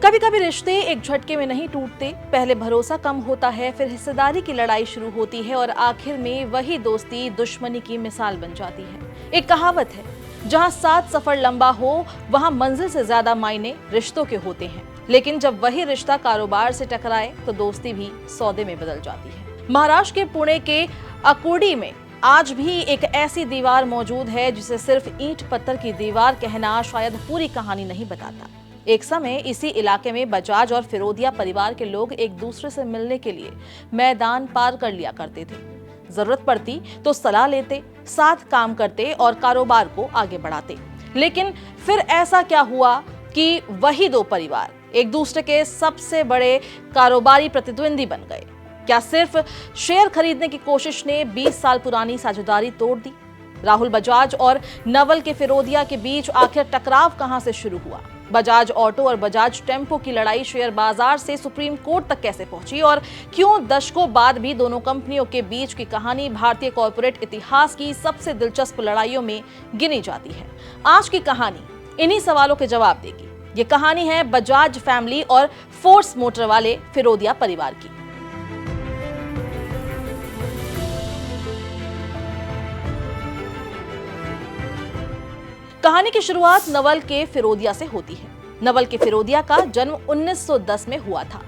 कभी कभी रिश्ते एक झटके में नहीं टूटते। पहले भरोसा कम होता है, फिर हिस्सेदारी की लड़ाई शुरू होती है और आखिर में वही दोस्ती दुश्मनी की मिसाल बन जाती है। एक कहावत है, जहां साथ सफर लंबा हो वहां मंजिल से ज्यादा मायने रिश्तों के होते हैं। लेकिन जब वही रिश्ता कारोबार से टकराए तो दोस्ती भी सौदे में बदल जाती है। महाराष्ट्र के पुणे के अकुर्डी में आज भी एक ऐसी दीवार मौजूद है जिसे सिर्फ ईंट पत्थर की दीवार कहना शायद पूरी कहानी नहीं बताता। एक समय इसी इलाके में बजाज और फिरोदिया परिवार के लोग एक दूसरे से मिलने के लिए मैदान पार कर लिया करते थे। जरूरत पड़ती तो सलाह लेते, साथ काम करते और कारोबार को आगे बढ़ाते। लेकिन फिर ऐसा क्या हुआ कि वही दो परिवार एक दूसरे के सबसे बड़े कारोबारी प्रतिद्वंदी बन गए? क्या सिर्फ शेयर खरीदने की कोशिश ने 20 साल पुरानी साझेदारी तोड़ दी? राहुल बजाज और नवल के फिरोदिया के बीच आखिर टकराव कहां से शुरू हुआ? बजाज ऑटो और बजाज टेम्पो की लड़ाई शेयर बाजार से सुप्रीम कोर्ट तक कैसे पहुंची और क्यों दशकों बाद भी दोनों कंपनियों के बीच की कहानी भारतीय कॉर्पोरेट इतिहास की सबसे दिलचस्प लड़ाइयों में गिनी जाती है? आज की कहानी इन्हीं सवालों के जवाब देगी। ये कहानी है बजाज फैमिली और फोर्स मोटर वाले फिरोदिया परिवार की। कहानी की शुरुआत नवल के फिरोदिया से होती है। नवल के फिरोदिया का जन्म 1910 में हुआ था।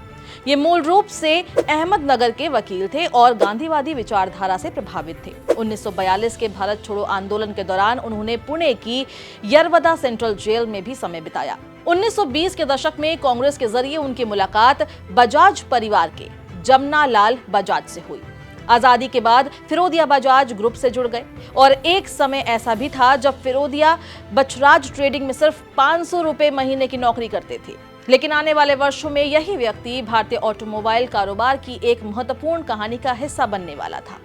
ये मूल रूप से अहमदनगर के वकील थे और गांधीवादी विचारधारा से प्रभावित थे। 1942 के भारत छोड़ो आंदोलन के दौरान उन्होंने पुणे की यरवदा सेंट्रल जेल में भी समय बिताया। 1920 के दशक में कांग्रेस के जरिए उनकी मुलाकात बजाज परिवार के जमना लाल बजाज से हुई। आजादी के बाद फिरोदिया बजाज ग्रुप से जुड़ गए और एक समय ऐसा भी था जब फिरोदिया बचराज ट्रेडिंग में सिर्फ 500 रुपए महीने की नौकरी करते थे। लेकिन आने वाले वर्षों में यही व्यक्ति भारतीय ऑटोमोबाइल कारोबार की एक महत्वपूर्ण कहानी का हिस्सा बनने वाला था।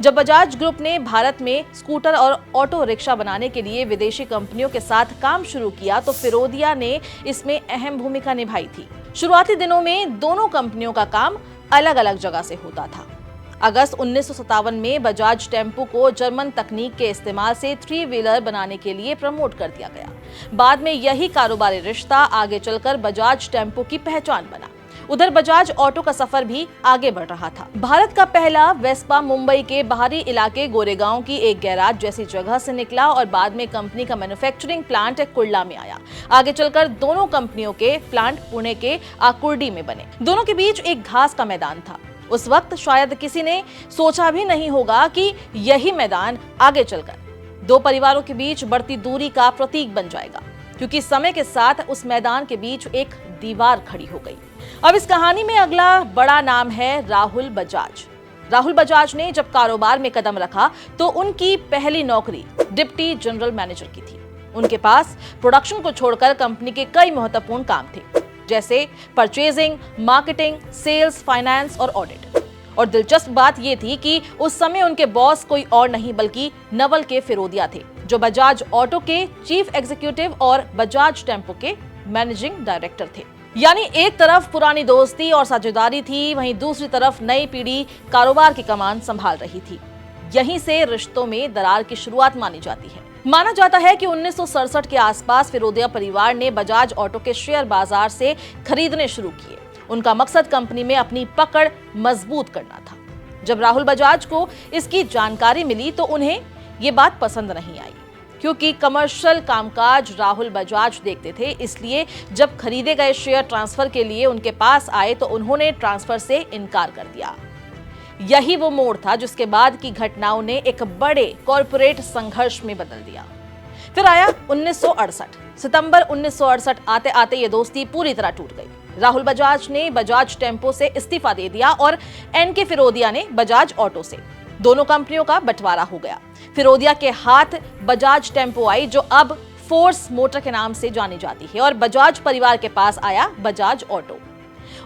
जब बजाज ग्रुप ने भारत में स्कूटर और ऑटो रिक्शा बनाने के लिए विदेशी कंपनियों के साथ काम शुरू किया तो फिरोदिया ने इसमें अहम भूमिका निभाई थी। शुरुआती दिनों में दोनों कंपनियों का काम अलग अलग जगह से होता था। अगस्त 1957 में बजाज टेम्पो को जर्मन तकनीक के इस्तेमाल से 3 व्हीलर बनाने के लिए प्रमोट कर दिया गया। बाद में यही कारोबारी रिश्ता आगे चलकर बजाज टेम्पो की पहचान बना। उधर बजाज ऑटो का सफर भी आगे बढ़ रहा था। भारत का पहला वेस्पा मुंबई के बाहरी इलाके गोरेगांव की एक गैराज जैसी जगह से निकला और बाद में कंपनी का मैन्युफैक्चरिंग प्लांट कुर्ला में आया। आगे चलकर दोनों कंपनियों के प्लांट पुणे के आकुर्डी में बने। दोनों के बीच एक घास का मैदान था। उस वक्त शायद किसी ने सोचा भी नहीं होगा कि यही मैदान आगे चलकर दो परिवारों के बीच बढ़ती दूरी का प्रतीक बन जाएगा, क्योंकि समय के साथ उस मैदान के बीच एक दीवार खड़ी हो गई। अब इस कहानी में अगला बड़ा नाम है राहुल बजाज। राहुल बजाज ने जब कारोबार में कदम रखा तो उनकी पहली नौकरी डिप्टी जनरल मैनेजर की थी। उनके पास प्रोडक्शन को छोड़कर कंपनी के कई महत्वपूर्ण काम थे, जैसे परचेजिंग, मार्केटिंग, सेल्स, फाइनेंस और ऑडिट। और दिलचस्प बात यह थी कि उस समय उनके बॉस कोई और नहीं बल्कि नवल के फिरोदिया थे, जो बजाज ऑटो के चीफ एग्जीक्यूटिव और बजाज टेम्पो के मैनेजिंग डायरेक्टर थे। यानी एक तरफ पुरानी दोस्ती और साझेदारी थी, वहीं दूसरी तरफ नई पीढ़ी कारोबार की कमान संभाल रही थी। यहीं से रिश्तों में दरार की शुरुआत मानी जाती है। माना जाता है कि 1967 के आसपास फिरोदिया परिवार ने बजाज ऑटो के शेयर बाजार से खरीदने शुरू किए। उनका मकसद कंपनी में अपनी पकड़ मजबूत करना था। जब राहुल बजाज को इसकी जानकारी मिली तो उन्हें ये बात पसंद नहीं आई, क्योंकि कमर्शियल कामकाज राहुल बजाज देखते थे। इसलिए जब खरीदे गए शेयर ट्रांसफर के लिए उनके पास आए तो उन्होंने ट्रांसफर से इनकार कर दिया। यही वो मोड़ था जिसके बाद की घटनाओं ने एक बड़े कॉर्पोरेट संघर्ष में बदल दिया। फिर आया 1968। सितंबर 1968 आते आते ये दोस्ती पूरी तरह टूट गई। राहुल बजाज ने बजाज टेम्पो से इस्तीफा दे दिया और एनके फिरोदिया ने बजाज ऑटो से। दोनों कंपनियों का बंटवारा हो गया। फिरोदिया के हाथ बजाज टेम्पो आई, जो अब फोर्स मोटर के नाम से जानी जाती है, और बजाज परिवार के पास आया बजाज ऑटो।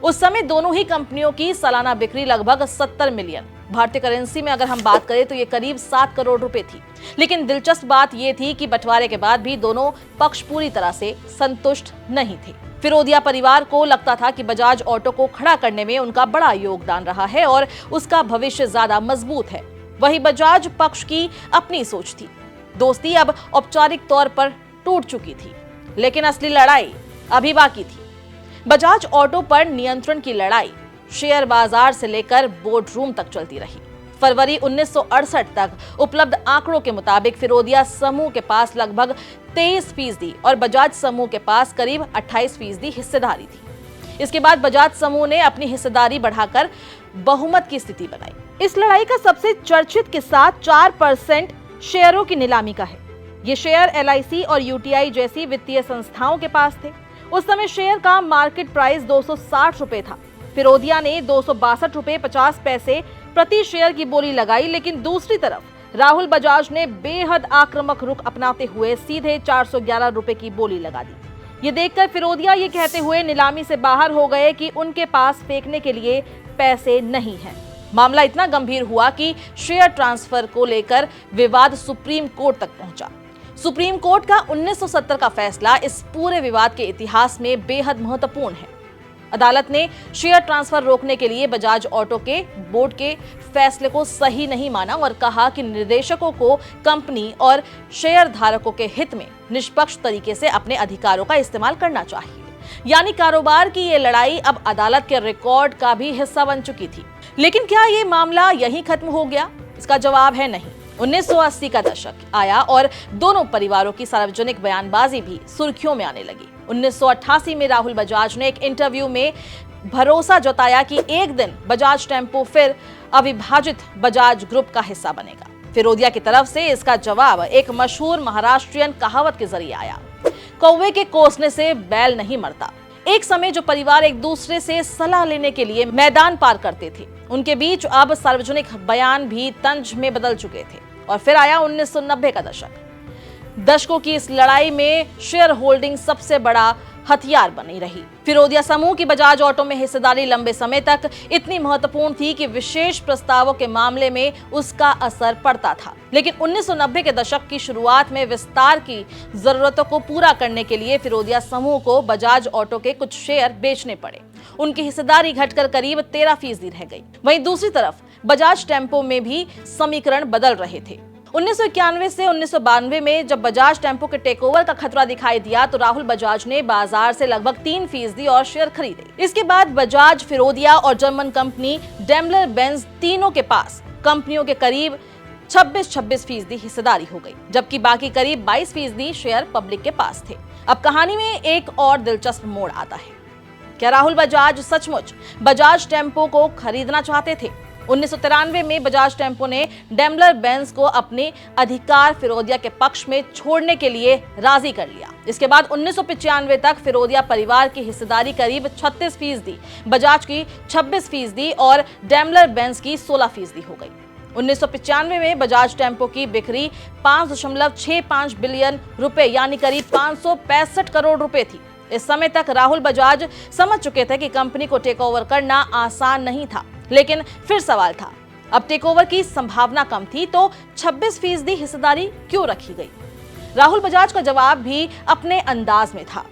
उस समय दोनों ही कंपनियों की सालाना बिक्री लगभग 70 मिलियन भारतीय करेंसी में अगर हम बात करें तो ये करीब 7 करोड़ रुपए थी। लेकिन दिलचस्प बात यह थी कि बंटवारे के बाद भी दोनों पक्ष पूरी तरह से संतुष्ट नहीं थे। फिरोदिया परिवार को लगता था कि बजाज ऑटो को खड़ा करने में उनका बड़ा योगदान रहा है और उसका भविष्य ज्यादा मजबूत है। वही बजाज पक्ष की अपनी सोच थी। दोस्ती अब औपचारिक तौर पर टूट चुकी थी, लेकिन असली लड़ाई अभी बाकी थी। बजाज ऑटो पर नियंत्रण की लड़ाई शेयर बाजार से लेकर बोर्ड रूम तक चलती रही। फरवरी 1968 तक उपलब्ध आंकड़ों के मुताबिक फिरोदिया समूह के पास लगभग 23% और बजाज समूह के पास करीब 28% हिस्सेदारी थी। इसके बाद बजाज समूह ने अपनी हिस्सेदारी बढ़ाकर बहुमत की स्थिति बनाई। इस लड़ाई का सबसे चर्चित किस्सा 4% शेयरों की नीलामी का है। ये शेयर LIC और UTI जैसी वित्तीय संस्थाओं के पास थे। उस समय शेयर का मार्केट प्राइस 260 रुपए था। फिरोदिया ने 262 रुपए 50 पैसे प्रति शेयर की बोली लगाई, लेकिन दूसरी तरफ राहुल बजाज ने बेहद आक्रामक रुख अपनाते हुए सीधे 411 रुपए की बोली लगा दी। ये देखकर फिरोदिया ये कहते हुए नीलामी से बाहर हो गए कि उनके पास फेंकने के लिए पैसे नहीं हैं। मामला इतना गंभीर हुआ कि शेयर ट्रांसफर को लेकर विवाद सुप्रीम कोर्ट तक पहुंचा। सुप्रीम कोर्ट का 1970 का फैसला इस पूरे विवाद के इतिहास में बेहद महत्वपूर्ण है। अदालत ने शेयर ट्रांसफर रोकने के लिए बजाज ऑटो के बोर्ड के फैसले को सही नहीं माना और कहा कि निर्देशकों को कंपनी और शेयर धारकों के हित में निष्पक्ष तरीके से अपने अधिकारों का इस्तेमाल करना चाहिए। यानी कारोबार की ये लड़ाई अब अदालत के रिकॉर्ड का भी हिस्सा बन चुकी थी। लेकिन क्या ये मामला यहीं खत्म हो गया? इसका जवाब है नहीं। 1980 का दशक आया और दोनों परिवारों की सार्वजनिक बयानबाजी भी सुर्खियों में आने लगी। 1988 में राहुल बजाज ने एक इंटरव्यू में भरोसा जताया कि एक दिन बजाज टेम्पो फिर अविभाजित बजाज ग्रुप का हिस्सा बनेगा। फिरोदिया की तरफ से इसका जवाब एक मशहूर महाराष्ट्रियन कहावत के जरिए आया, कौवे के कोसने से बैल नहीं मरता। एक समय जो परिवार एक दूसरे से सलाह लेने के लिए मैदान पार करते थे, उनके बीच अब सार्वजनिक बयान भी तंज में बदल चुके थे। और फिर आया 1990 का दशक। दशकों की इस लड़ाई में शेयर होल्डिंग सबसे बड़ा हथियार बनी रही। फिरोदिया समूह की बजाज ऑटो में हिस्सेदारी लंबे समय तक इतनी महत्वपूर्ण थी कि विशेष प्रस्तावों के मामले में उसका असर पड़ता था। लेकिन 1990 के दशक की शुरुआत में विस्तार की जरूरतों को पूरा करने के लिए फिरोदिया समूह को बजाज ऑटो के कुछ शेयर बेचने पड़े। उनकी हिस्सेदारी घटकर करीब 13% रह गई। वहीं दूसरी तरफ बजाज टेम्पो में भी समीकरण बदल रहे थे। 1991 से 1992 में जब बजाज टेम्पो के टेकओवर का खतरा दिखाई दिया तो राहुल बजाज ने बाजार से लगभग 3% और शेयर खरीदे। इसके बाद बजाज, फिरोदिया और जर्मन कंपनी डेमलर बेंज तीनों के पास कंपनियों के करीब 26% हिस्सेदारी हो गई, जबकि बाकी करीब 22% शेयर पब्लिक के पास थे। अब कहानी में एक और दिलचस्प मोड़ आता है। क्या राहुल बजाज सचमुच बजाज टेम्पो को खरीदना चाहते थे? 1993 में बजाज टेम्पो ने डेमलर बेंज को अपने अधिकार फिरोदिया के पक्ष में छोड़ने के लिए राजी कर लिया। इसके बाद 1995 तक फिरोदिया परिवार की हिस्सेदारी करीब 36%, बजाज की 26% और डेमलर बेंज की 16% हो गई। 1995 में बजाज टेम्पो की बिक्री 5.65 बिलियन रुपए यानी करीब 565 करोड़ रुपए थी। इस समय तक राहुल बजाज समझ चुके थे कि कंपनी को टेक ओवर करना आसान नहीं था, लेकिन फिर सवाल था, अब टेक ओवर की संभावना कम थी तो 26% हिस्सेदारी क्यों रखी गई? राहुल बजाज का जवाब भी अपने अंदाज में था,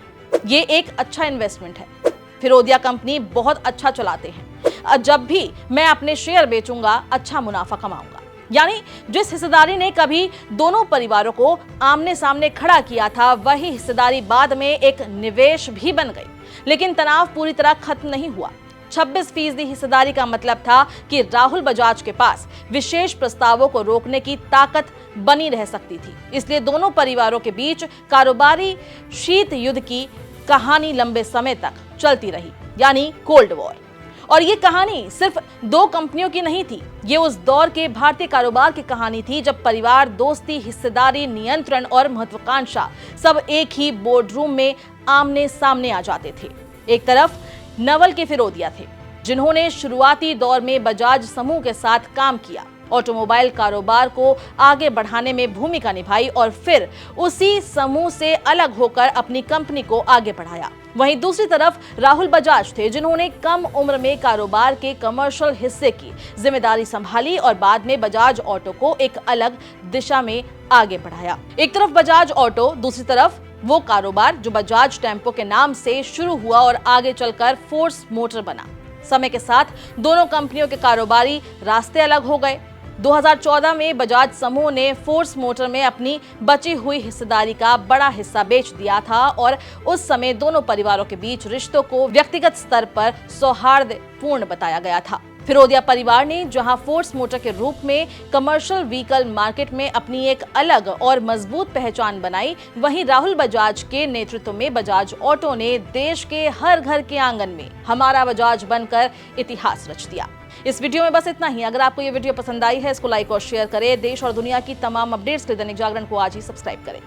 ये एक अच्छा इन्वेस्टमेंट है। फिरोदिया कंपनी बहुत अच्छा चलाते हैं, जब भी मैं अपने शेयर बेचूंगा अच्छा मुनाफा कमाऊंगा। यानी जिस हिस्सेदारी ने कभी दोनों परिवारों को आमने सामने खड़ा किया था, वही हिस्सेदारी बाद में एक निवेश भी बन गई। लेकिन तनाव पूरी तरह खत्म नहीं हुआ। 26% हिस्सेदारी का मतलब था कि राहुल बजाज के पास विशेष प्रस्तावों को रोकने की ताकत बनी रह सकती थी। इसलिए दोनों परिवारों के बीच कारोबारी शीत युद्ध की कहानी लंबे समय तक चलती रही, यानी कोल्ड वॉर। और ये कहानी सिर्फ दो कंपनियों की नहीं थी, ये उस दौर के भारतीय कारोबार की कहानी थी जब परिवार, दोस्ती, हिस्सेदारी, नियंत्रण और महत्वाकांक्षा सब एक ही बोर्ड रूम में आमने सामने आ जाते थे। एक तरफ नवल के फिरोदिया थे, जिन्होंने शुरुआती दौर में बजाज समूह के साथ काम किया, ऑटोमोबाइल कारोबार को आगे बढ़ाने में भूमिका निभाई और फिर उसी समूह से अलग होकर अपनी कंपनी को आगे बढ़ाया। वहीं दूसरी तरफ राहुल बजाज थे, जिन्होंने कम उम्र में कारोबार के कमर्शियल हिस्से की जिम्मेदारी संभाली और बाद में बजाज ऑटो को एक अलग दिशा में आगे बढ़ाया। एक तरफ बजाज ऑटो, दूसरी तरफ वो कारोबार जो बजाज टेम्पो के नाम से शुरू हुआ और आगे चलकर फोर्स मोटर बना। समय के साथ दोनों कंपनियों के कारोबारी रास्ते अलग हो गए। 2014 में बजाज समूह ने फोर्स मोटर में अपनी बची हुई हिस्सेदारी का बड़ा हिस्सा बेच दिया था और उस समय दोनों परिवारों के बीच रिश्तों को व्यक्तिगत स्तर पर सौहार्दपूर्ण बताया गया था। फिरोदिया परिवार ने जहां फोर्स मोटर के रूप में कमर्शियल व्हीकल मार्केट में अपनी एक अलग और मजबूत पहचान बनाई, वहीं राहुल बजाज के नेतृत्व में बजाज ऑटो ने देश के हर घर के आंगन में हमारा बजाज बनकर इतिहास रच दिया। इस वीडियो में बस इतना ही। अगर आपको ये वीडियो पसंद आई है, इसको लाइक और शेयर करें। देश और दुनिया की तमाम अपडेट्स के लिए दैनिक जागरण को आज ही सब्सक्राइब करें।